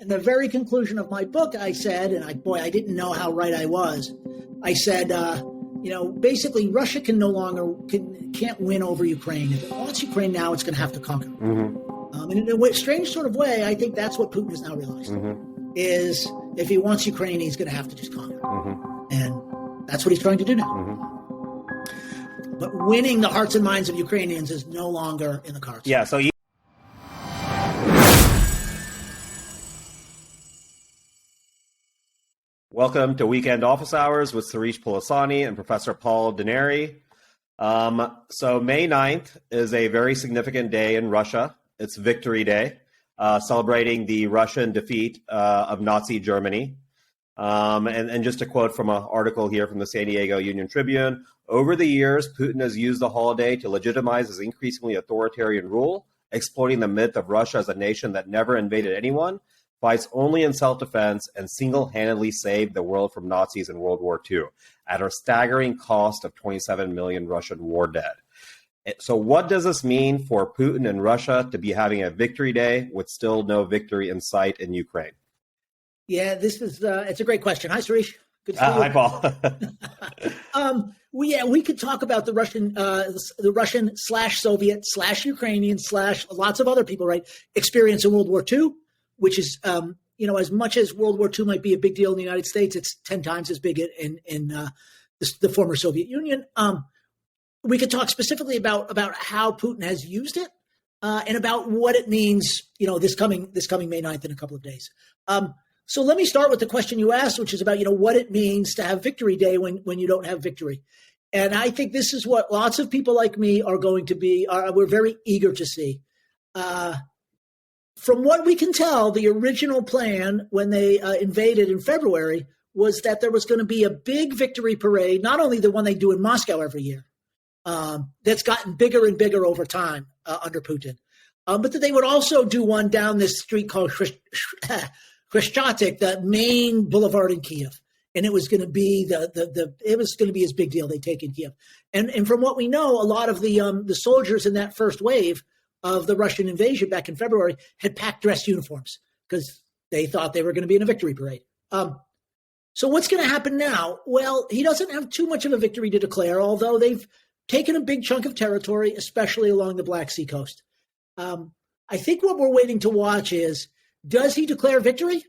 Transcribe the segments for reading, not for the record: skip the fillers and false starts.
in the very conclusion of my book, I said, and I didn't know how right I was. I said, basically Russia can't win over Ukraine. If it wants Ukraine now, it's going to have to conquer. And in a strange sort of way, I think that's what Putin has now realized, is if he wants Ukraine, he's going to have to just conquer. And that's what he's trying to do now. But winning the hearts and minds of Ukrainians is no longer in the cards. Yeah, so welcome to Weekend Office Hours with Sirish Pulusani and Professor Paul Deneri. So May 9th is a very significant day in Russia. It's Victory Day, celebrating the Russian defeat of Nazi Germany. And just a quote from an article here from the San Diego Union Tribune, over the years, Putin has used the holiday to legitimize his increasingly authoritarian rule, exploiting the myth of Russia as a nation that never invaded anyone, fights only in self-defense, and single-handedly saved the world from Nazis in World War II at a staggering cost of 27 million Russian war dead. So what does this mean for Putin and Russia to be having a victory day with still no victory in sight in Ukraine? Yeah, this is it's a great question. Hi, Sirish. Good to see you. Hi, Paul. We could talk about the Russian / Soviet / Ukrainian / lots of other people, right? Experience in World War II, which is as much as World War II might be a big deal in the United States, it's 10 times as big in the former Soviet Union. We could talk specifically about how Putin has used it and about what it means, this coming May 9th in a couple of days. So let me start with the question you asked, which is about, what it means to have Victory Day when you don't have victory. And I think this is what lots of people like me are going to be, we're very eager to see. From what we can tell, the original plan when they invaded in February was that there was going to be a big victory parade, not only the one they do in Moscow every year, that's gotten bigger and bigger over time under Putin, but that they would also do one down this street called Khreshchatyk, the main boulevard in Kiev, and it was going to be his big deal they take in Kiev. And from what we know, a lot of the soldiers in that first wave of the Russian invasion back in February had packed dress uniforms because they thought they were going to be in a victory parade. So what's going to happen now? Well, he doesn't have too much of a victory to declare, although they've taken a big chunk of territory, especially along the Black Sea coast. I think what we're waiting to watch is, does he declare victory?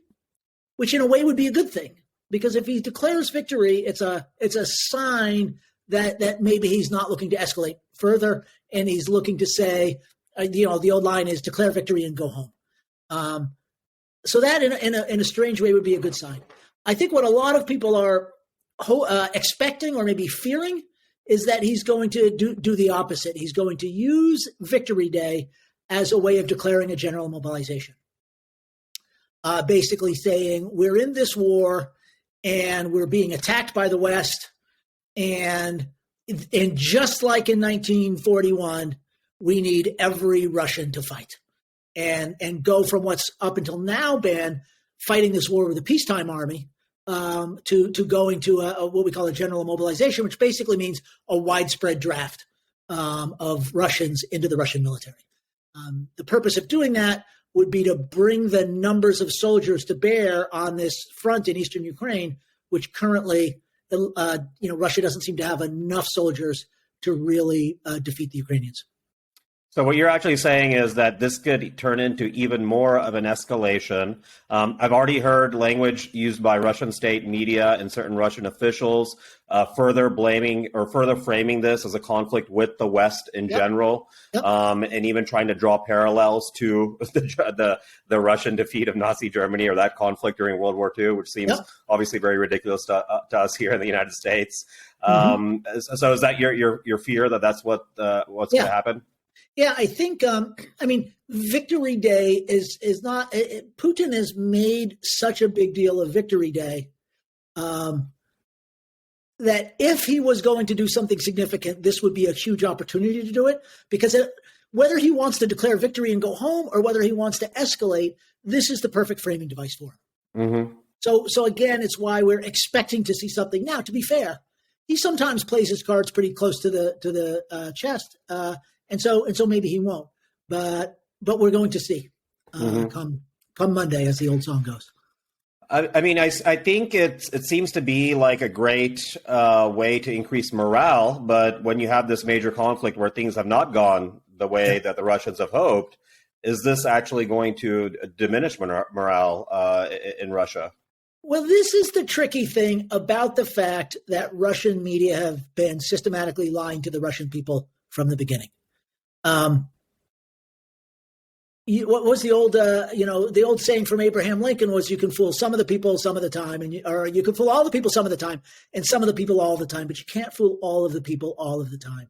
Which in a way would be a good thing, because if he declares victory, it's a sign that maybe he's not looking to escalate further, and he's looking to say, the old line is declare victory and go home. So that in a strange way would be a good sign. I think what a lot of people are expecting or maybe fearing is that he's going to do the opposite. He's going to use Victory Day as a way of declaring a general mobilization. Basically saying, we're in this war and we're being attacked by the West. And just like in 1941, we need every Russian to fight and go from what's up until now been fighting this war with a peacetime army to going to what we call a general mobilization, which basically means a widespread draft of Russians into the Russian military. The purpose of doing that would be to bring the numbers of soldiers to bear on this front in eastern Ukraine, which currently, Russia doesn't seem to have enough soldiers to really defeat the Ukrainians. So what you're actually saying is that this could turn into even more of an escalation. I've already heard language used by Russian state media and certain Russian officials further blaming or further framing this as a conflict with the West in general, and even trying to draw parallels to the Russian defeat of Nazi Germany or that conflict during World War II, which seems obviously very ridiculous to us here in the United States. So is that your fear that that's what's going to happen? Yeah, I think, Victory Day is not, Putin has made such a big deal of Victory Day that if he was going to do something significant, this would be a huge opportunity to do it, because whether he wants to declare victory and go home or whether he wants to escalate, this is the perfect framing device for him. So again, it's why we're expecting to see something. Now, to be fair, he sometimes plays his cards pretty close to the chest. And so maybe he won't, but we're going to see come come Monday, as the old song goes. I mean, I think it seems to be like a great way to increase morale. But when you have this major conflict where things have not gone the way that the Russians have hoped, is this actually going to diminish morale in Russia? Well, this is the tricky thing about the fact that Russian media have been systematically lying to the Russian people from the beginning. What was the old, the old saying from Abraham Lincoln was, you can fool some of the people some of the time, or you can fool all the people some of the time, and some of the people all the time, but you can't fool all of the people all of the time.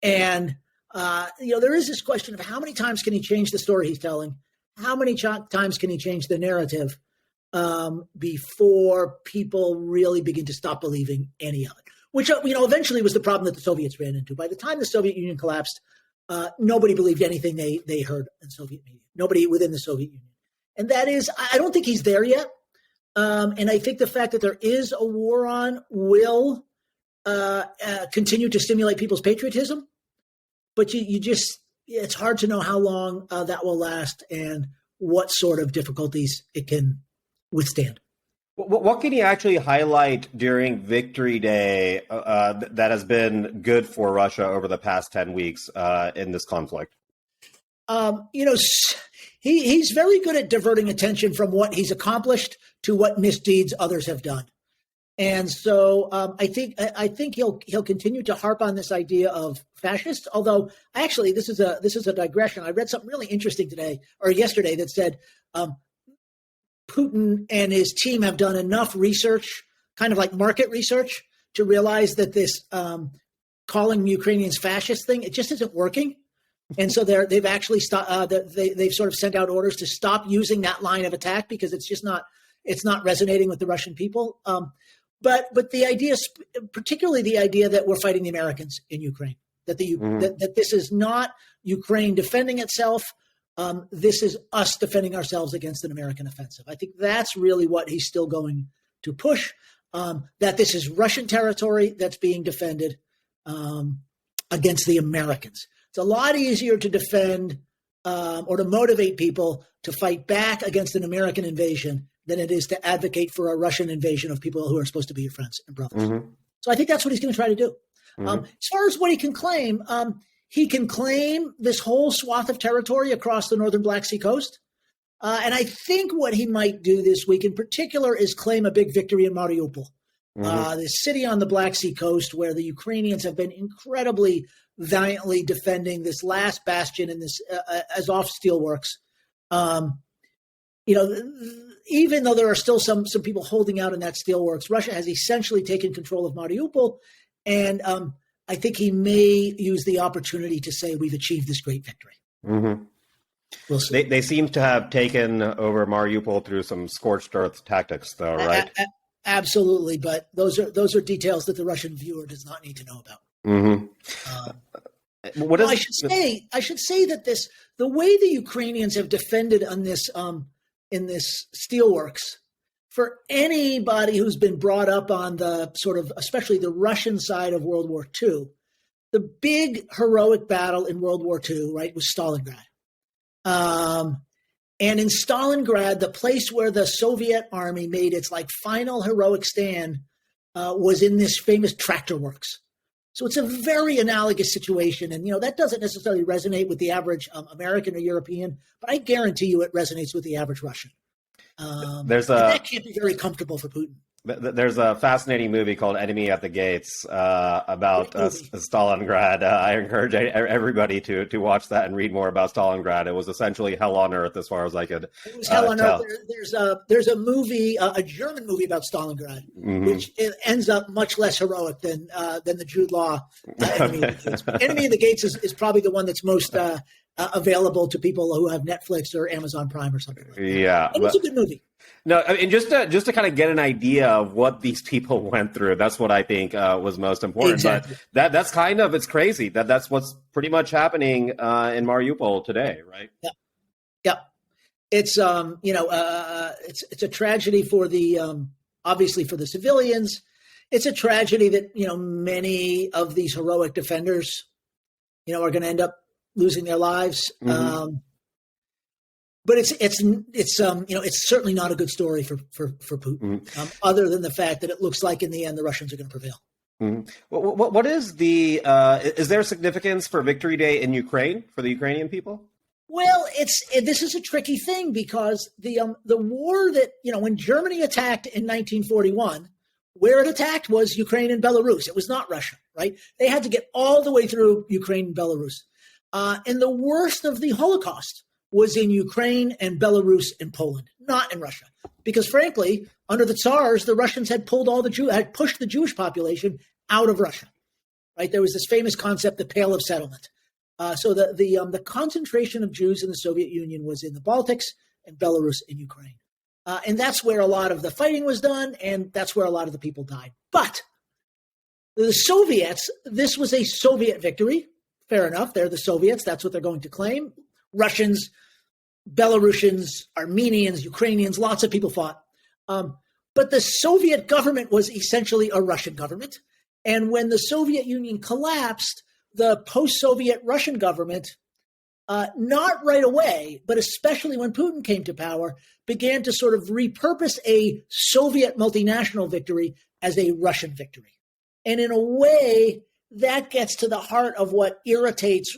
And, there is this question of how many times can he change the story he's telling? How many times can he change the narrative before people really begin to stop believing any of it? Which, eventually was the problem that the Soviets ran into. By the time the Soviet Union collapsed, nobody believed anything they heard in Soviet media. Nobody within the Soviet Union. And that is, I don't think he's there yet. And I think the fact that there is a war on will continue to stimulate people's patriotism. But it's hard to know how long that will last and what sort of difficulties it can withstand. What can you actually highlight during Victory Day that has been good for Russia over the past 10 weeks in this conflict? He's very good at diverting attention from what he's accomplished to what misdeeds others have done. And so I think he'll continue to harp on this idea of fascists. Although actually, this is a digression. I read something really interesting yesterday that said Putin and his team have done enough research, kind of like market research, to realize that this calling Ukrainians fascist thing, it just isn't working. And so they've actually they've sort of sent out orders to stop using that line of attack because it's not resonating with the Russian people. But the idea, particularly the idea that we're fighting the Americans in Ukraine, that that this is not Ukraine defending itself. This is us defending ourselves against an American offensive. I think that's really what he's still going to push, that this is Russian territory that's being defended against the Americans. It's a lot easier to defend or to motivate people to fight back against an American invasion than it is to advocate for a Russian invasion of people who are supposed to be your friends and brothers. Mm-hmm. So I think that's what he's going to try to do. Mm-hmm. As far as what he can claim this whole swath of territory across the northern Black Sea coast. And I think what he might do this week in particular is claim a big victory in Mariupol, the city on the Black Sea coast where the Ukrainians have been incredibly valiantly defending this last bastion in this Azov steelworks. Even though there are still some people holding out in that steelworks, Russia has essentially taken control of Mariupol. And I think he may use the opportunity to say we've achieved this great victory. Mm-hmm. We'll see. They seem to have taken over Mariupol through some scorched earth tactics, though, right? Absolutely, but those are details that the Russian viewer does not need to know about. Mm-hmm. I should say that the way the Ukrainians have defended on this in this steelworks, for anybody who's been brought up on the sort of, especially the Russian side of World War II, the big heroic battle in World War II, right, was Stalingrad. And in Stalingrad, the place where the Soviet army made its final heroic stand was in this famous tractor works. So it's a very analogous situation. And, that doesn't necessarily resonate with the average American or European, but I guarantee you it resonates with the average Russision. That can't be very comfortable for Putin. There's a fascinating movie called Enemy at the Gates about Stalingrad. I encourage everybody to watch that and read more about Stalingrad. It was essentially hell on earth as far as I could It was hell on earth. There's a movie, a German movie about Stalingrad, which ends up much less heroic than the Jude Law Enemy of the Gates. But Enemy of the Gates is probably the one that's most available to people who have Netflix or Amazon Prime or something like that. Yeah. And it's a good movie. No, I mean, just to kind of get an idea of what these people went through, that's what I think was most important. Exactly. But that's kind of, it's crazy that's what's pretty much happening in Mariupol today, right? Yeah. Yeah. It's, it's a tragedy for the, obviously for the civilians. It's a tragedy that, many of these heroic defenders, are going to end up losing their lives. But it's certainly not a good story for Putin, other than the fact that it looks like in the end the Russians are going to prevail. What is is there significance for Victory Day in Ukraine for the Ukrainian people? Well, this is a tricky thing because the war that, when Germany attacked in 1941, where it attacked was Ukraine and Belarus. It was not Russia, right? They had to get all the way through Ukraine and Belarus. And the worst of the Holocaust was in Ukraine and Belarus and Poland, not in Russia. Because frankly, under the Tsars, the Russians had pushed the Jewish population out of Russia, right? There was this famous concept, the Pale of Settlement. So the concentration of Jews in the Soviet Union was in the Baltics and Belarus and Ukraine. And that's where a lot of the fighting was done, and that's where a lot of the people died. But the Soviets, this was a Soviet victory. Fair enough. They're the Soviets. That's what they're going to claim. Russians, Belarusians, Armenians, Ukrainians, lots of people fought. But the Soviet government was essentially a Russian government. And when the Soviet Union collapsed, the post-Soviet Russian government, not right away, but especially when Putin came to power, began to sort of repurpose a Soviet multinational victory as a Russian victory. And in a way, that gets to the heart of what irritates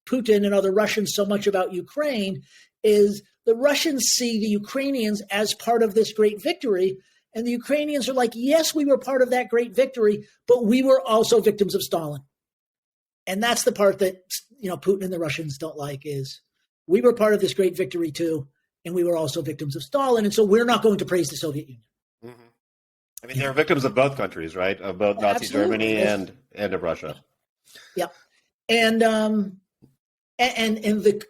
Putin and other Russians so much about Ukraine, is the Russians see the Ukrainians as part of this great victory. And the Ukrainians are like, yes, we were part of that great victory, but we were also victims of Stalin. And that's the part that, Putin and the Russians don't like, is we were part of this great victory too, and we were also victims of Stalin. And so we're not going to praise the Soviet Union. Mm-hmm. I mean, they're victims of both countries, right? Of both Nazi Germany and of Russia. Yeah. And the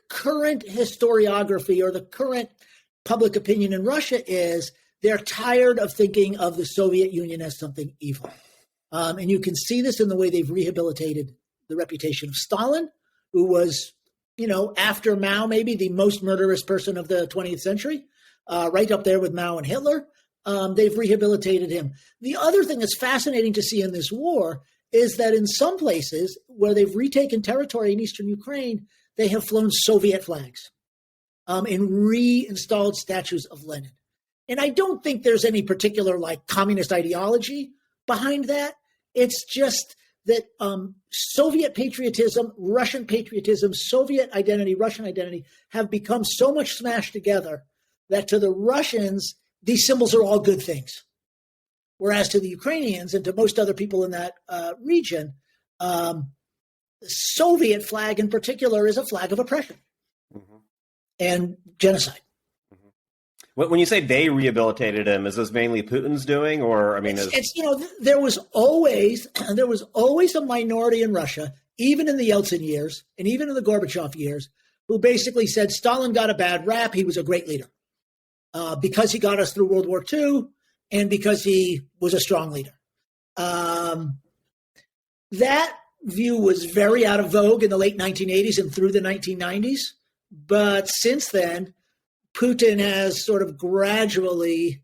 current historiography or the current public opinion in Russia is they're tired of thinking of the Soviet Union as something evil. And you can see this in the way they've rehabilitated the reputation of Stalin, who was, after Mao, maybe the most murderous person of the 20th century, right up there with Mao and Hitler. They've rehabilitated him. The other thing that's fascinating to see in this war is that in some places where they've retaken territory in eastern Ukraine, they have flown Soviet flags and reinstalled statues of Lenin. And I don't think there's any particular communist ideology behind that. It's just that Soviet patriotism, Russian patriotism, Soviet identity, Russian identity have become so much smashed together that to the Russians, these symbols are all good things. Whereas to the Ukrainians and to most other people in that region, the Soviet flag in particular is a flag of oppression and genocide. When you say they rehabilitated him, is this mainly Putin's doing, or there was always a minority in Russia, even in the Yeltsin years and even in the Gorbachev years, who basically said Stalin got a bad rap. He was a great leader because he got us through World War II and because he was a strong leader. That view was very out of vogue in the late 1980s and through the 1990s, but since then, Putin has sort of gradually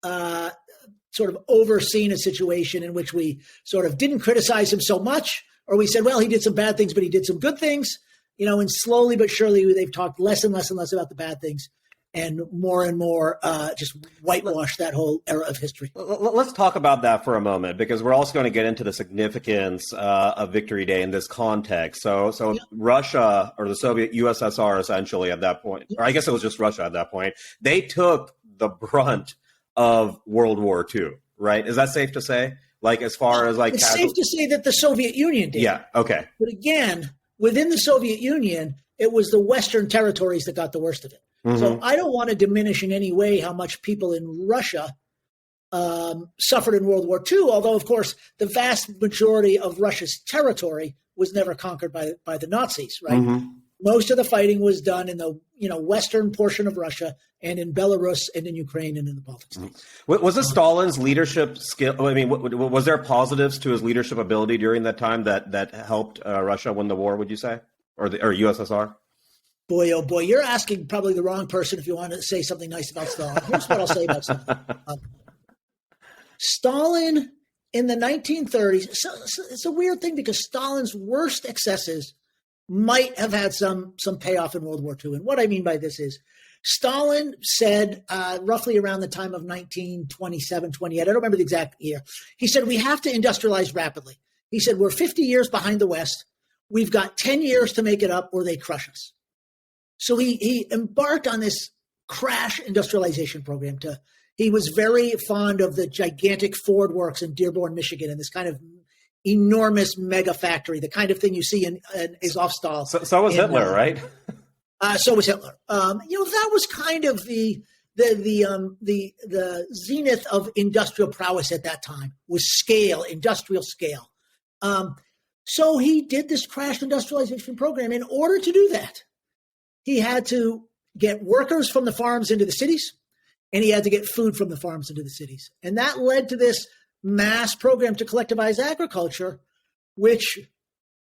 sort of overseen a situation in which we sort of didn't criticize him so much, or we said, well, he did some bad things, but he did some good things, and slowly but surely they've talked less and less and less about the bad things and more just whitewash that whole era of history. Let's talk about that for a moment, because we're also going to get into the significance of Victory Day in this context. So yeah. Russia, or the Soviet USSR essentially at that point, or I guess it was just Russia at that point, they took the brunt of World War II, right? Is that safe to say? As far as it's safe to say that the Soviet Union did. Yeah, okay. But again, within the Soviet Union, it was the Western territories that got the worst of it. Mm-hmm. So I don't want to diminish in any way how much people in Russia suffered in World War II, although, of course, the vast majority of Russia's territory was never conquered by the Nazis, right? Mm-hmm. Most of the fighting was done in the western portion of Russia and in Belarus and in Ukraine and in the Baltic states. Was this Stalin's leadership skill? I mean, was there positives to his leadership ability during that time that helped Russia win the war, would you say, or USSR? Boy, oh boy, you're asking probably the wrong person if you want to say something nice about Stalin. Here's what I'll say about Stalin. Stalin in the 1930s, so it's a weird thing because Stalin's worst excesses might have had some payoff in World War II. And what I mean by this is Stalin said roughly around the time of 1927, 28, I don't remember the exact year, he said, we have to industrialize rapidly. He said, we're 50 years behind the West. We've got 10 years to make it up or they crush us. So he embarked on this crash industrialization program. He was very fond of the gigantic Ford works in Dearborn, Michigan, and this kind of enormous mega factory, the kind of thing you see in Azovstal. So was Hitler, right? So was Hitler. That was kind of the zenith of industrial prowess at that time, was scale, industrial scale. So he did this crash industrialization program. In order to do that, he had to get workers from the farms into the cities, and he had to get food from the farms into the cities. And that led to this mass program to collectivize agriculture, which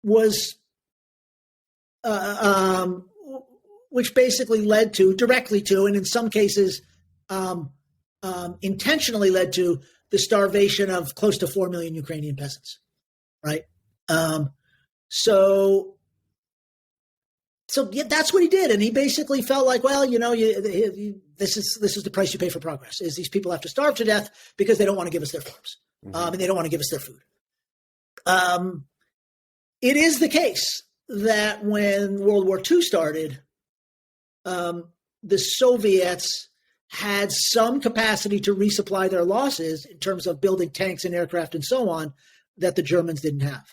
was which basically led to, directly to, and in some cases intentionally led to, the starvation of close to 4 million Ukrainian peasants, right? So yeah, that's what he did, and he basically felt like, well, this is the price you pay for progress. Is these people have to starve to death because they don't want to give us their farms, and they don't want to give us their food. It is the case that when World War II started, the Soviets had some capacity to resupply their losses in terms of building tanks and aircraft and so on that the Germans didn't have.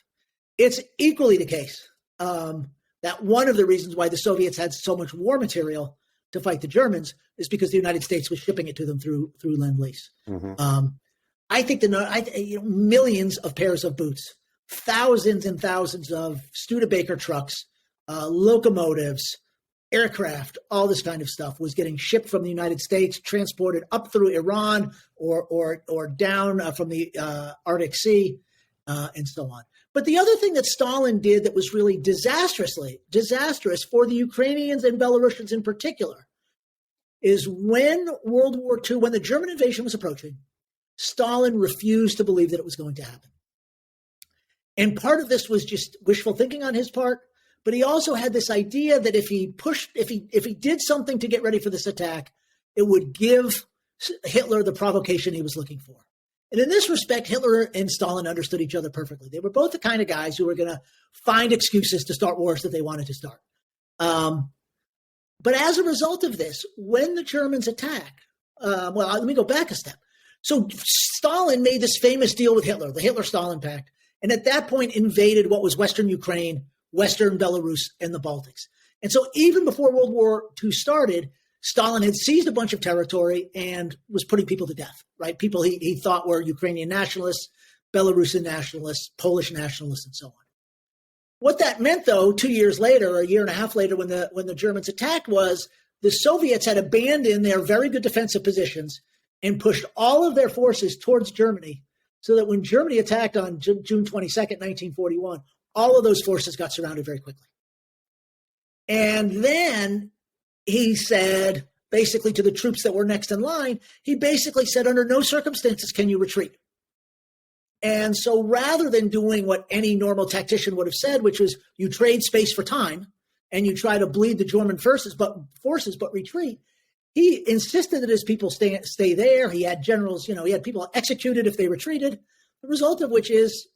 It's equally the case that one of the reasons why the Soviets had so much war material to fight the Germans is because the United States was shipping it to them through Lend-Lease. I think millions of pairs of boots, thousands and thousands of Studebaker trucks, locomotives, aircraft, all this kind of stuff was getting shipped from the United States, transported up through Iran or down from the Arctic Sea, and so on. But the other thing that Stalin did that was really disastrous for the Ukrainians and Belarusians in particular is when World War II, when the German invasion was approaching, Stalin refused to believe that it was going to happen. And part of this was just wishful thinking on his part, but he also had this idea that if he did something to get ready for this attack, it would give Hitler the provocation he was looking for. And in this respect, Hitler and Stalin understood each other perfectly. They were both the kind of guys who were going to find excuses to start wars that they wanted to start. But as a result of this, when the Germans attack, let me go back a step. So Stalin made this famous deal with Hitler, the Hitler-Stalin Pact, and at that point invaded what was Western Ukraine, Western Belarus, and the Baltics. And so even before World War II started, Stalin had seized a bunch of territory and was putting people to death, right? People he thought were Ukrainian nationalists, Belarusian nationalists, Polish nationalists, and so on. What that meant, though, 2 years later, or a year and a half later, when the Germans attacked, was the Soviets had abandoned their very good defensive positions and pushed all of their forces towards Germany, so that when Germany attacked on June 22nd, 1941, all of those forces got surrounded very quickly. And then he said, basically to the troops that were next in line, he basically said, under no circumstances can you retreat. And so rather than doing what any normal tactician would have said, which was you trade space for time and you try to bleed the German forces but retreat, he insisted that his people stay there. He had generals, he had people executed if they retreated, the result of which is,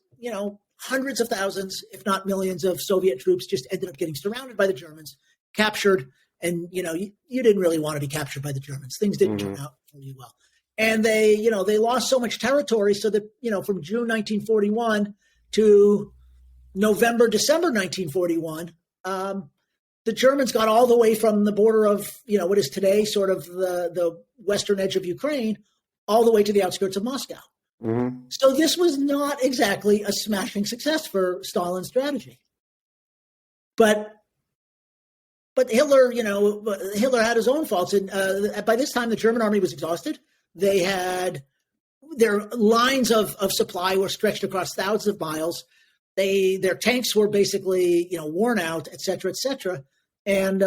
hundreds of thousands, if not millions of Soviet troops just ended up getting surrounded by the Germans, captured. And, you didn't really want to be captured by the Germans. Things didn't turn out really well. And they lost so much territory so that, from June 1941 to November, December 1941, the Germans got all the way from the border of, what is today sort of the western edge of Ukraine, all the way to the outskirts of Moscow. So this was not exactly a smashing success for Stalin's strategy. But Hitler, Hitler had his own faults. And by this time, the German army was exhausted. They had their lines of supply were stretched across thousands of miles. Their tanks were basically, worn out, et cetera, et cetera. And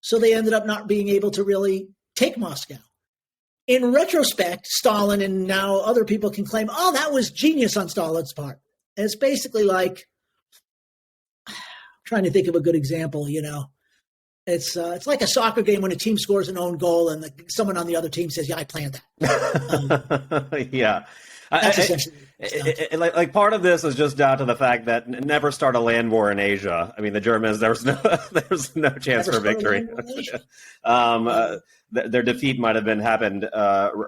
so they ended up not being able to really take Moscow. In retrospect, Stalin and now other people can claim, oh, that was genius on Stalin's part. And it's basically like, trying to think of a good example, It's like a soccer game when a team scores an own goal and someone on the other team says, "Yeah, I planned that." Yeah. That's essentially like part of this is just down to the fact that never start a land war in Asia. I mean, the Germans, there was no chance for victory. Their defeat might have happened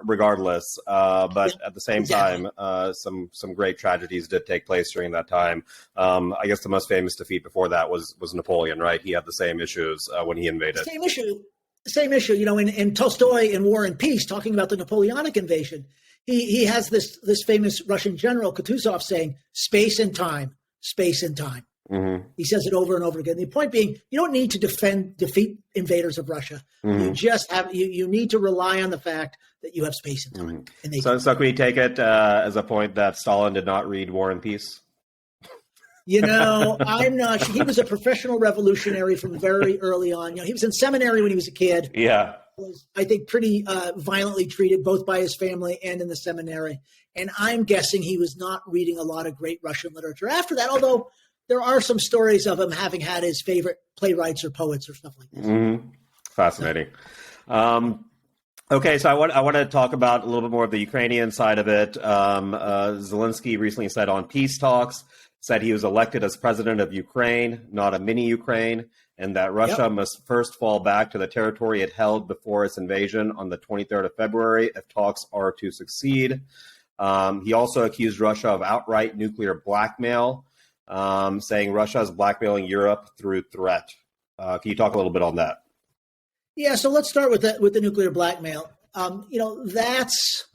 regardless, but at the same time, some great tragedies did take place during that time. I guess the most famous defeat before that was Napoleon, right? He had the same issues when he invaded. Same issue. You know, in Tolstoy in War and Peace, talking about the Napoleonic invasion, he has this famous Russian general Kutuzov saying, "Space and time, space and time." Mm-hmm. He says it over and over again. The point being, you don't need to defeat invaders of Russia. Mm-hmm. You just you need to rely on the fact that you have space and time. Mm-hmm. And so can we take it as a point that Stalin did not read War and Peace? You know, I'm not sure. He was a professional revolutionary from very early on. You know, he was in seminary when he was a kid. Yeah. Was, I think, pretty violently treated both by his family and in the seminary. And I'm guessing he was not reading a lot of great Russian literature after that, although there are some stories of him having had his favorite playwrights or poets or stuff like this. Mm-hmm. Fascinating. Okay, so I want to talk about a little bit more of the Ukrainian side of it. Zelensky recently said on peace talks, said he was elected as president of Ukraine, not a mini Ukraine, and that Russia must first fall back to the territory it held before its invasion on the 23rd of February if talks are to succeed. He also accused Russia of outright nuclear blackmail, saying Russia is blackmailing Europe through threat. Can you talk a little bit on that? Yeah, so let's start with the nuclear blackmail. You know, that's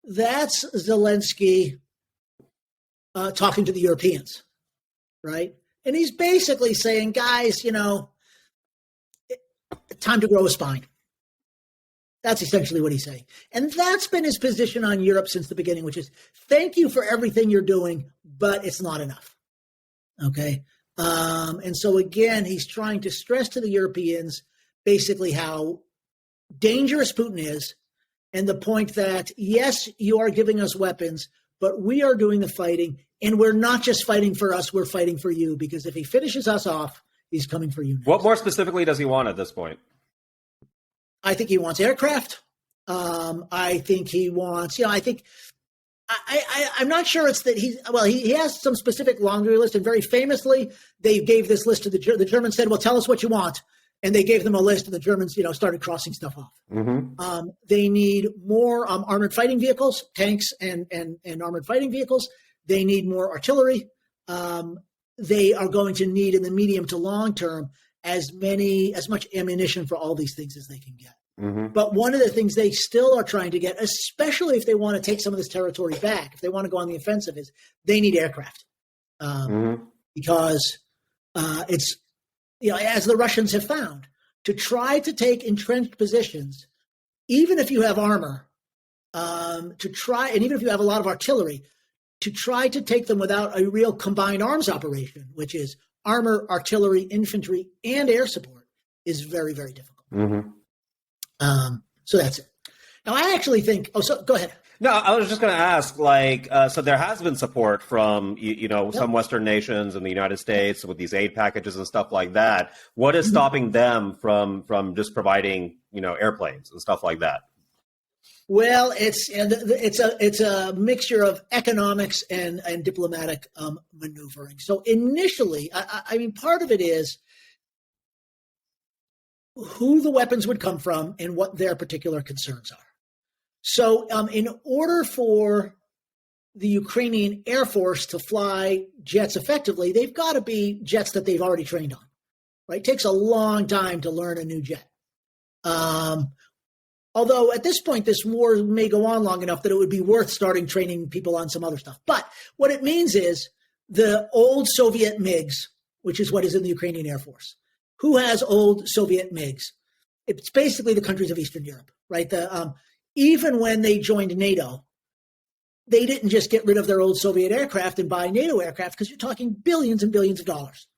Zelensky talking to the Europeans, right? And he's basically saying, guys, you know, time to grow a spine. That's essentially what he's saying. And that's been his position on Europe since the beginning, which is thank you for everything you're doing, but it's not enough. Okay. And so again, he's trying to stress to the Europeans basically how dangerous Putin is and the point that, yes, you are giving us weapons, but we are doing the fighting, and we're not just fighting for us, we're fighting for you, because if he finishes us off, he's coming for you next. What more specifically does he want at this point? I think he wants aircraft. I think he wants, you know, I'm not sure it's that he has some specific laundry list, and very famously, they gave this list to the Germans said, well, tell us what you want. And they gave them a list, and the Germans, you know, started crossing stuff off. Mm-hmm. They need more armored fighting vehicles, tanks and armored fighting vehicles. They need more artillery. They are going to need in the medium to long term as much ammunition for all these things as they can get. Mm-hmm. But one of the things they still are trying to get, especially if they want to take some of this territory back, if they want to go on the offensive, is they need aircraft. Because it's, you know, as the Russians have found, to try to take entrenched positions, even if you have armor, and even if you have a lot of artillery, to try to take them without a real combined arms operation, which is armor, artillery, infantry, and air support, is very, very difficult. Mm-hmm. So that's it. Now, I actually think. Oh, so go ahead. No, I was just going to ask. So there has been support from some Western nations and the United States with these aid packages and stuff like that. What is stopping them from just providing airplanes and stuff like that? Well, it's a mixture of economics and diplomatic maneuvering. So initially, I mean, part of it is who the weapons would come from and what their particular concerns are. So in order for the Ukrainian Air Force to fly jets effectively, they've got to be jets that they've already trained on, right? It takes a long time to learn a new jet. Although at this point, this war may go on long enough that it would be worth starting training people on some other stuff. But what it means is the old Soviet MiGs, which is what is in the Ukrainian Air Force. Who has old Soviet MiGs? It's basically the countries of Eastern Europe, right? Even when they joined NATO, they didn't just get rid of their old Soviet aircraft and buy NATO aircraft, because you're talking billions and billions of dollars.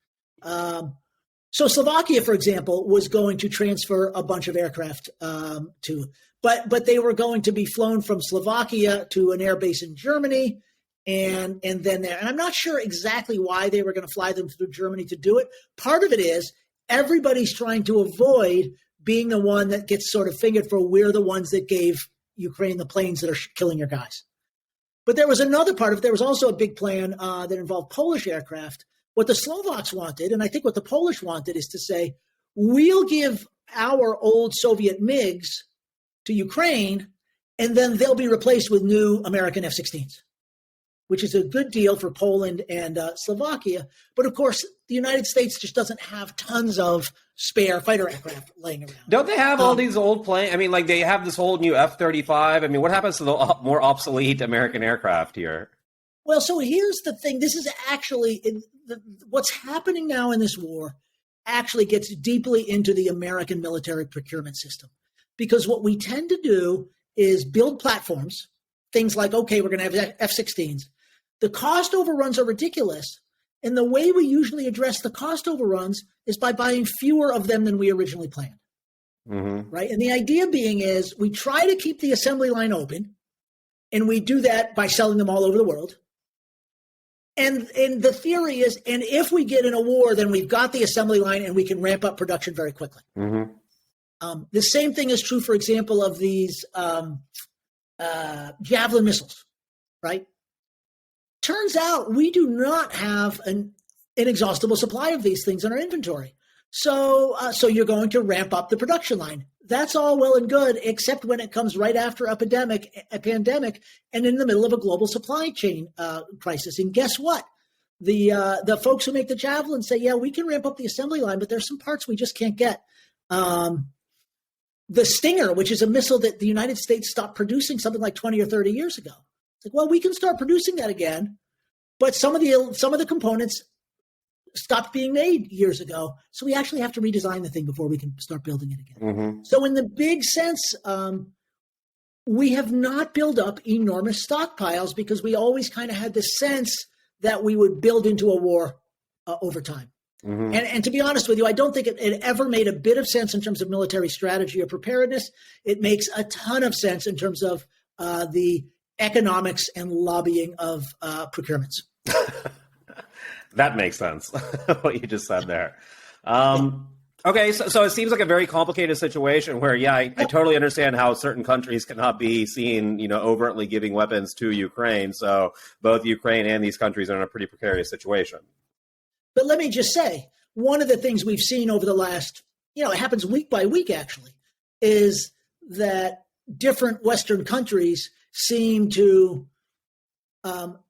So Slovakia, for example, was going to transfer a bunch of aircraft but they were going to be flown from Slovakia to an air base in Germany, and then there. And I'm not sure exactly why they were going to fly them through Germany to do it. Part of it is everybody's trying to avoid being the one that gets sort of fingered for we're the ones that gave Ukraine the planes that are killing your guys. But there was another part of it. There was also a big plan that involved Polish aircraft. What the Slovaks wanted, and I think what the Polish wanted, is to say, we'll give our old Soviet MiGs to Ukraine, and then they'll be replaced with new American F-16s, which is a good deal for Poland and Slovakia. But of course, the United States just doesn't have tons of spare fighter aircraft laying around. Don't they have all these old planes? I mean, like they have this whole new F-35. I mean, what happens to the more obsolete American aircraft here? Well, so here's the thing. This is actually what's happening now in this war actually gets deeply into the American military procurement system. Because what we tend to do is build platforms, things like, okay, we're going to have F-16s. The cost overruns are ridiculous. And the way we usually address the cost overruns is by buying fewer of them than we originally planned. Mm-hmm. Right? And the idea being is we try to keep the assembly line open, and we do that by selling them all over the world. And the theory is, and if we get in a war, then we've got the assembly line and we can ramp up production very quickly. Mm-hmm. The same thing is true, for example, of these Javelin missiles, right? Turns out we do not have an inexhaustible supply of these things in our inventory. So you're going to ramp up the production line. That's all well and good, except when it comes right after a pandemic, and in the middle of a global supply chain crisis. And guess what? The folks who make the Javelin say, yeah, we can ramp up the assembly line, but there's some parts we just can't get. The Stinger, which is a missile that the United States stopped producing something like 20 or 30 years ago. It's like, well, we can start producing that again, but some of the components stopped being made years ago. So we actually have to redesign the thing before we can start building it again. Mm-hmm. So in the big sense, we have not built up enormous stockpiles because we always kind of had the sense that we would build into a war over time. Mm-hmm. And to be honest with you, I don't think it ever made a bit of sense in terms of military strategy or preparedness. It makes a ton of sense in terms of the economics and lobbying of procurements. That makes sense, what you just said there. Okay, so it seems like a very complicated situation where, yeah, I totally understand how certain countries cannot be seen, overtly giving weapons to Ukraine. So both Ukraine and these countries are in a pretty precarious situation. But let me just say, one of the things we've seen over the last, it happens week by week, actually, is that different Western countries seem to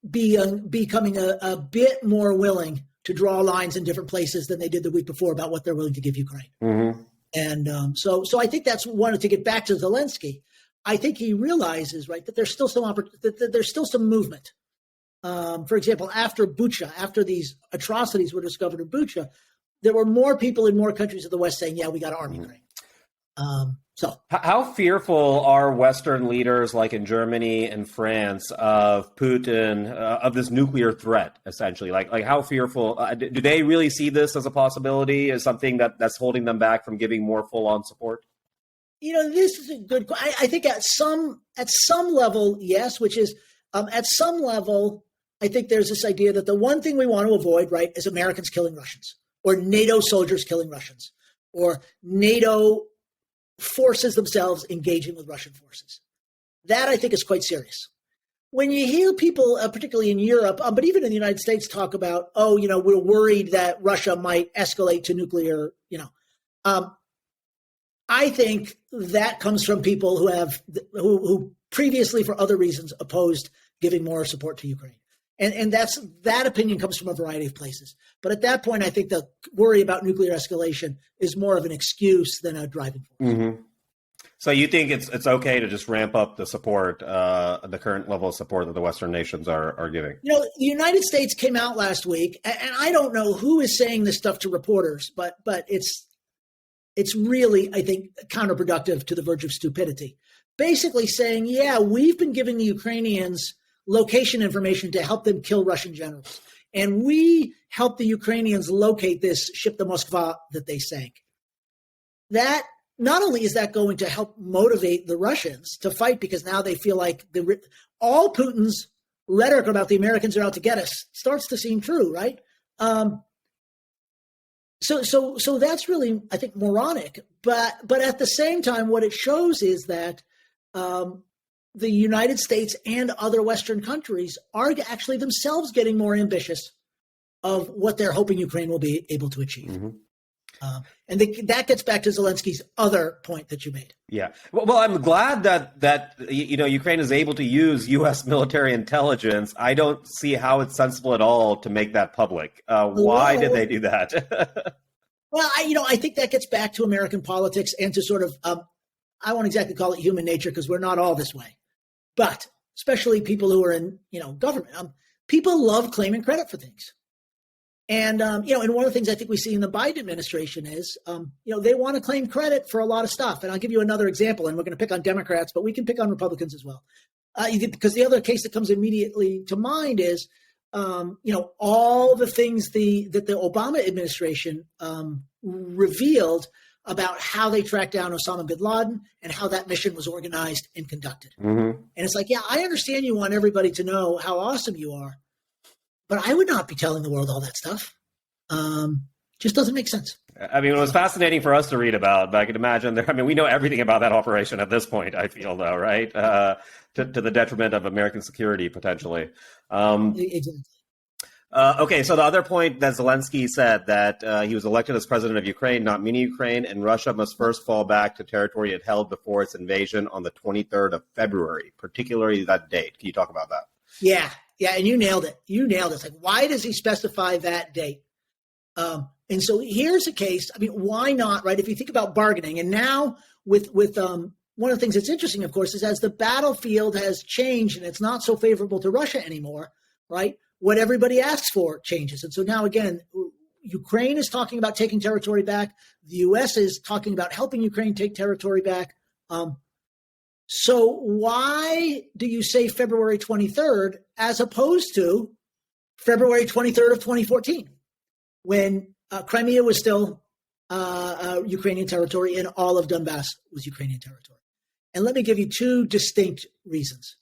be becoming a bit more willing to draw lines in different places than they did the week before about what they're willing to give Ukraine. Mm-hmm. And so I think that's one, to get back to Zelensky. I think he realizes, right, that there's still some movement. For example, after Bucha, after these atrocities were discovered in Bucha, there were more people in more countries of the West saying, yeah, we got to arm Ukraine. So how fearful are Western leaders like in Germany and France of Putin, of this nuclear threat, essentially? Like how fearful, do they really see this as a possibility, as something that's holding them back from giving more full-on support? This is a good question. I think at some level, yes, which is at some level, I think there's this idea that the one thing we want to avoid, right, is Americans killing Russians, or NATO soldiers killing Russians, or NATO forces themselves engaging with Russian forces. That, I think, is quite serious. When you hear people, particularly in Europe, but even in the United States, talk about, we're worried that Russia might escalate to nuclear, I think that comes from people who previously, for other reasons, opposed giving more support to Ukraine. And that opinion comes from a variety of places. But at that point, I think the worry about nuclear escalation is more of an excuse than a driving force. Mm-hmm. So you think it's okay to just ramp up the support, the current level of support that the Western nations are giving? The United States came out last week, and I don't know who is saying this stuff to reporters, but it's really, I think, counterproductive to the verge of stupidity. Basically saying, yeah, we've been giving the Ukrainians location information to help them kill Russian generals. And we helped the Ukrainians locate this ship, the Moskva, that they sank. That not only is that going to help motivate the Russians to fight, because now they feel like all Putin's rhetoric about the Americans are out to get us starts to seem true, right? So that's really, I think, moronic. But at the same time, what it shows is that the United States and other Western countries are actually themselves getting more ambitious of what they're hoping Ukraine will be able to achieve. Mm-hmm. And that gets back to Zelensky's other point that you made. Yeah. Well, I'm glad that Ukraine is able to use U.S. military intelligence. I don't see how it's sensible at all to make that public. Why did they do that? Well, I think that gets back to American politics and to sort of, I won't exactly call it human nature because we're not all this way, but especially people who are in, government, people love claiming credit for things. And, and one of the things I think we see in the Biden administration is, they want to claim credit for a lot of stuff. And I'll give you another example, and we're going to pick on Democrats, but we can pick on Republicans as well. Because the other case that comes immediately to mind is, all the things that the Obama administration revealed about how they tracked down Osama bin Laden and how that mission was organized and conducted. Mm-hmm. And it's like, yeah, I understand you want everybody to know how awesome you are, but I would not be telling the world all that stuff. Just doesn't make sense. I mean, it was fascinating for us to read about, but I can imagine we know everything about that operation at this point, I feel, though, right? To the detriment of American security, potentially. Exactly. Okay, so the other point that Zelensky said that he was elected as president of Ukraine, not mini Ukraine, and Russia must first fall back to territory it held before its invasion on the 23rd of February, particularly that date. Can you talk about that? Yeah, and you nailed it. It's like, why does he specify that date? And so here's a case. I mean, why not, right? If you think about bargaining, and now with one of the things that's interesting, of course, is as the battlefield has changed and it's not so favorable to Russia anymore, right? What everybody asks for changes. And so now, again, Ukraine is talking about taking territory back. The U.S. is talking about helping Ukraine take territory back. So why do you say February 23rd as opposed to February 23rd of 2014, when Crimea was still Ukrainian territory and all of Donbass was Ukrainian territory? And let me give you two distinct reasons.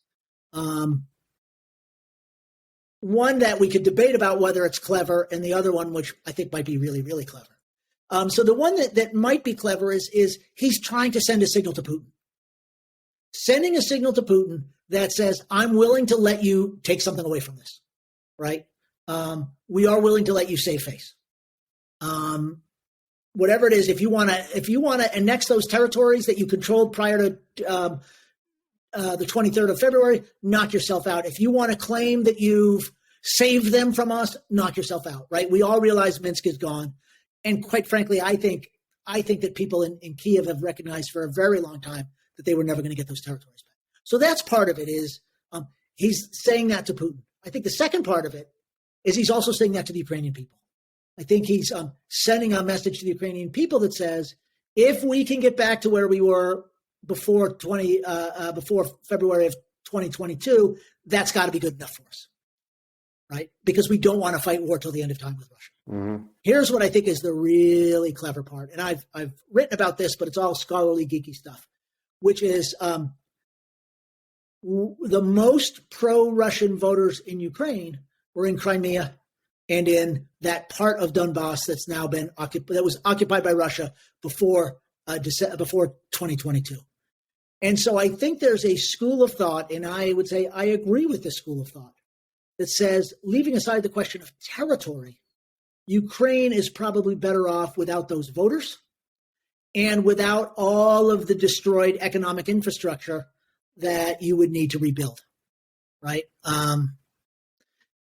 One that we could debate about whether it's clever, and the other one which I think might be really, really clever. So the one that might be clever is he's trying to send a signal to Putin. Sending a signal to Putin that says, I'm willing to let you take something away from this, right? We are willing to let you save face. Whatever it is, if you want to annex those territories that you controlled prior to the 23rd of February, knock yourself out. If you want to claim that you've saved them from us, knock yourself out, right? We all realize Minsk is gone. And quite frankly, I think that people in Kyiv have recognized for a very long time that they were never going to get those territories back. So that's part of it is he's saying that to Putin. I think the second part of it is he's also saying that to the Ukrainian people. I think he's sending a message to the Ukrainian people that says, if we can get back to where we were before February of 2022, that's got to be good enough for us, right? Because we don't want to fight war till the end of time with Russia. Mm-hmm. Here's what I think is the really clever part, and I've written about this, but it's all scholarly, geeky stuff, which is the most pro-Russian voters in Ukraine were in Crimea and in that part of Donbass that's now been that was occupied by Russia before 2022. And so I think there's a school of thought, and I would say I agree with this school of thought, that says, leaving aside the question of territory, Ukraine is probably better off without those voters and without all of the destroyed economic infrastructure that you would need to rebuild, right?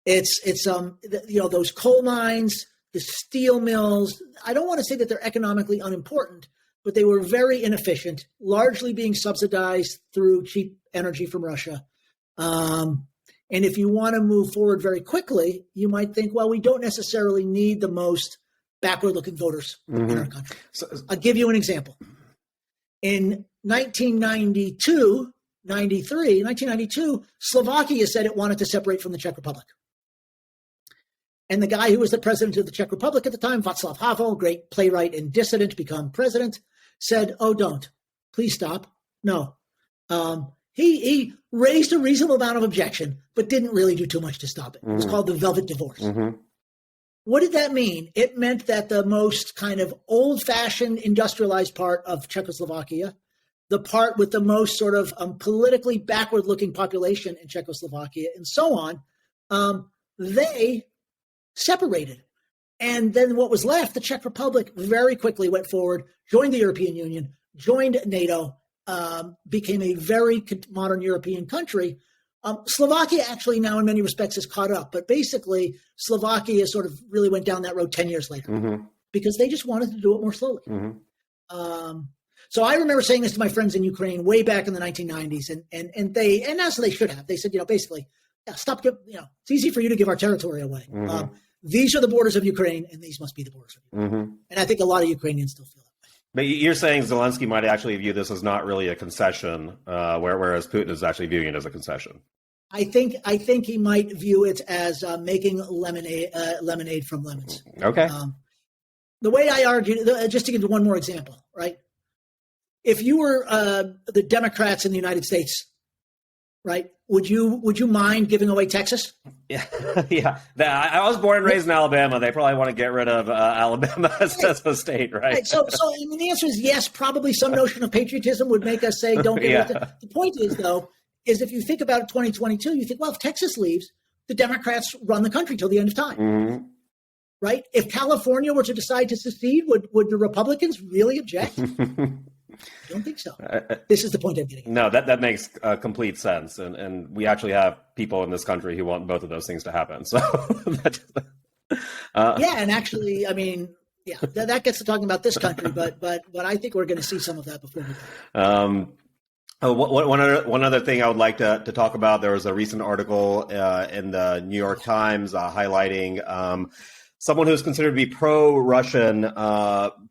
Those coal mines, the steel mills, I don't want to say that they're economically unimportant, but they were very inefficient, largely being subsidized through cheap energy from Russia. And if you want to move forward very quickly, you might think, well, we don't necessarily need the most backward-looking voters in our country. So, I'll give you an example. In 1992, Slovakia said it wanted to separate from the Czech Republic. And the guy who was the president of the Czech Republic at the time, Václav Havel, great playwright and dissident, become president, said, oh, don't. Please stop. No. He raised a reasonable amount of objection, but didn't really do too much to stop it. It was called the Velvet Divorce. Mm-hmm. what did that mean? It meant that the most kind of old-fashioned industrialized part of Czechoslovakia, the part with the most sort of politically backward-looking population in Czechoslovakia, and so on, they separated. And then what was left, the Czech Republic, very quickly went forward, joined the European Union, joined NATO, became a very modern European country. Slovakia actually now in many respects is caught up, but basically Slovakia sort of really went down that road 10 years later because they just wanted to do it more slowly. So I remember saying this to my friends in Ukraine way back in the 1990s, and as they should have, they said, basically, stop, it's easy for you to give our territory away. These are the borders of Ukraine, and these must be the borders of Ukraine. And I think a lot of Ukrainians still feel that. But you're saying Zelensky might actually view this as not really a concession, whereas Putin is actually viewing it as a concession. I think he might view it as making lemonade from lemons. Okay. The way I argue, just to give you one more example, right? If you were the Democrats in the United States, right? Would you mind giving away Texas? Yeah, yeah. I was born and raised in Alabama. They probably want to get rid of Alabama as a state, right? So I mean, the answer is yes. Probably some notion of patriotism would make us say don't get rid of it. The point is, though, is if you think about 2022, you think, well, if Texas leaves, the Democrats run the country till the end of time, right? If California were to decide to secede, would the Republicans really object? I don't think so. This is the point I'm getting at. No, that makes complete sense. And we actually have people in this country who want both of those things to happen. So, yeah. And actually, I mean, yeah, that gets to talking about this country, but I think we're going to see some of that before we go. One other thing I would like to talk about, there was a recent article in the New York Times highlighting someone who's considered to be pro-Russian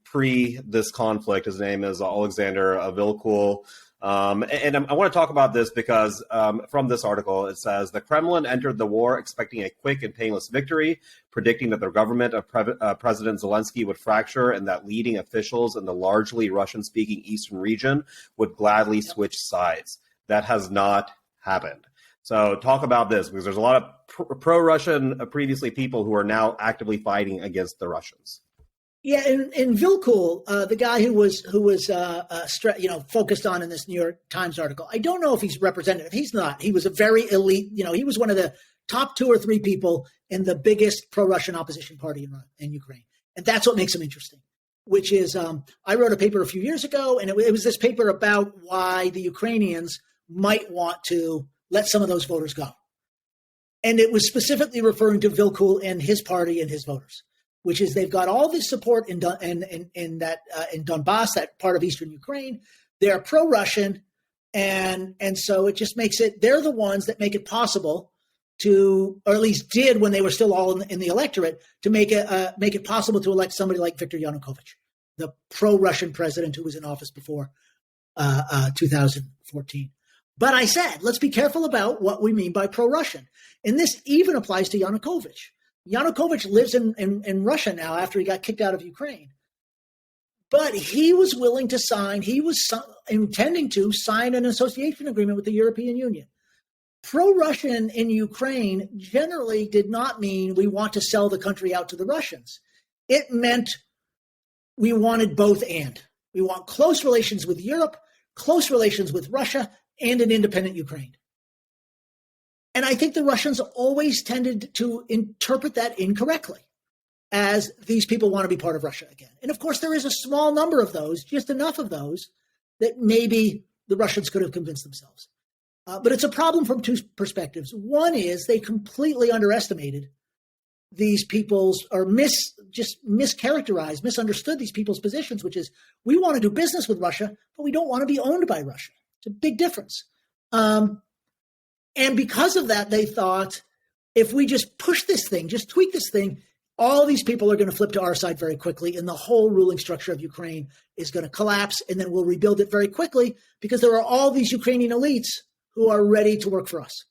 pre this conflict. His name is Alexander Vilkul. And I want to talk about this because from this article, it says the Kremlin entered the war expecting a quick and painless victory, predicting that the government of President Zelensky would fracture and that leading officials in the largely Russian-speaking eastern region would gladly switch sides. That has not happened. So talk about this, because there's a lot of pro-Russian previously people who are now actively fighting against the Russians. Yeah, in Vilkul, the guy who was focused on in this New York Times article, I don't know if he's representative. He's not. He was a very elite. He was one of the top 2 or 3 people in the biggest pro-Russian opposition party in Ukraine, and that's what makes him interesting. Which is, I wrote a paper a few years ago, and it was this paper about why the Ukrainians might want to let some of those voters go, and it was specifically referring to Vilkul and his party and his voters. Which is they've got all this support in Donbass, that part of eastern Ukraine. They're pro-Russian, and so it just makes it. They're the ones that make it possible to, or at least did when they were still all in the electorate, to make it possible to elect somebody like Viktor Yanukovych, the pro-Russian president who was in office before 2014. But I said, let's be careful about what we mean by pro-Russian, and this even applies to Yanukovych. Yanukovych lives in Russia now after he got kicked out of Ukraine. But he was willing to sign, he was intending to sign an association agreement with the European Union. Pro-Russian in Ukraine generally did not mean we want to sell the country out to the Russians. It meant we wanted both and. We want close relations with Europe, close relations with Russia, and an independent Ukraine. And I think the Russians always tended to interpret that incorrectly, as these people want to be part of Russia again. And of course, there is a small number of those, just enough of those, that maybe the Russians could have convinced themselves. But it's a problem from 2 perspectives. One is they completely underestimated these people's, or mischaracterized, misunderstood these people's positions, which is we want to do business with Russia, but we don't want to be owned by Russia. It's a big difference. And because of that, they thought, if we just push this thing, just tweak this thing, all these people are going to flip to our side very quickly, and the whole ruling structure of Ukraine is going to collapse, and then we'll rebuild it very quickly because there are all these Ukrainian elites who are ready to work for us.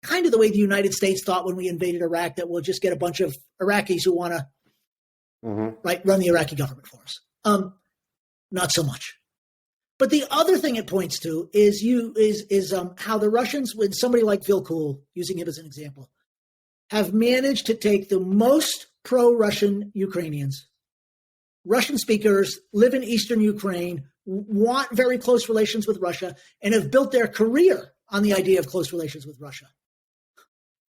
Kind of the way the United States thought when we invaded Iraq, that we'll just get a bunch of Iraqis who want to run the Iraqi government for us. Not so much. But the other thing it points to is how the Russians, with somebody like Vilkul, using him as an example, have managed to take the most pro-Russian Ukrainians, Russian speakers, live in Eastern Ukraine, want very close relations with Russia, and have built their career on the idea of close relations with Russia.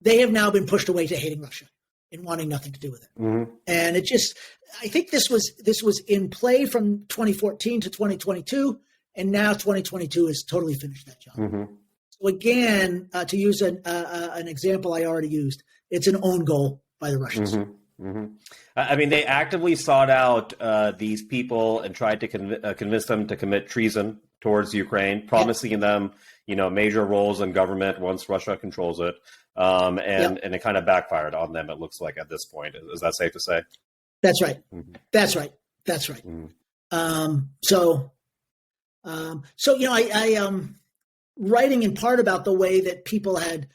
They have now been pushed away to hating Russia and wanting nothing to do with it. Mm-hmm. And it just, I think this was in play from 2014 to 2022, and now 2022 has totally finished that job. Mm-hmm. So again, to use an example I already used, it's an own goal by the Russians. Mm-hmm. Mm-hmm. I mean, they actively sought out these people and tried to convince them to commit treason towards Ukraine, promising them, major roles in government once Russia controls it. And it kind of backfired on them, it looks like, at this point. Is that safe to say? That's right. Mm-hmm. That's right. Mm-hmm. I writing in part about the way that people had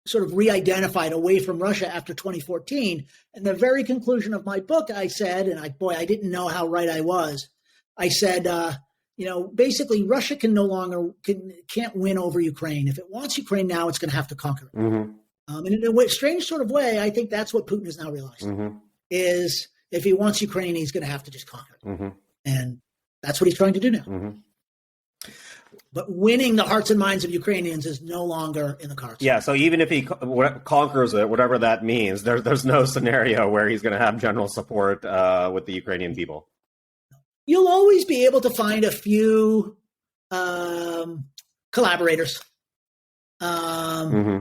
sort of re-identified away from Russia after 2014. And the very conclusion of my book, I said, and I didn't know how right I was. I said, basically Russia can't win over Ukraine. If it wants Ukraine now, it's going to have to conquer it. Mm-hmm. And in a strange sort of way, I think that's what Putin has now realized, mm-hmm. is if he wants Ukraine, he's going to have to just conquer it. Mm-hmm. And that's what he's trying to do now. Mm-hmm. But winning the hearts and minds of Ukrainians is no longer in the cards. Yeah, so even if he conquers it, whatever that means, there's no scenario where he's going to have general support with the Ukrainian people. You'll always be able to find a few collaborators. Mm-hmm.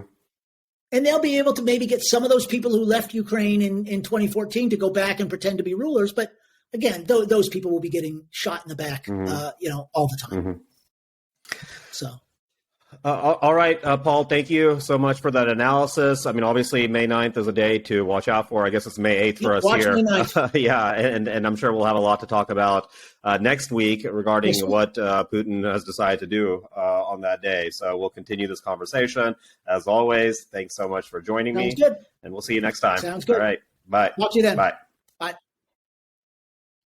And they'll be able to maybe get some of those people who left Ukraine in 2014 to go back and pretend to be rulers. But again, those people will be getting shot in the back, mm-hmm. All the time. Mm-hmm. So, all right, Paul, thank you so much for that analysis. I mean, obviously, May 9th is a day to watch out for. I guess it's May 8th for us here. May 9th. Yeah, and I'm sure we'll have a lot to talk about next week regarding what Putin has decided to do on that day. So we'll continue this conversation. As always, thanks so much for joining me. Good. And we'll see you next time. Sounds good. All right, bye. Talk to you then. Bye.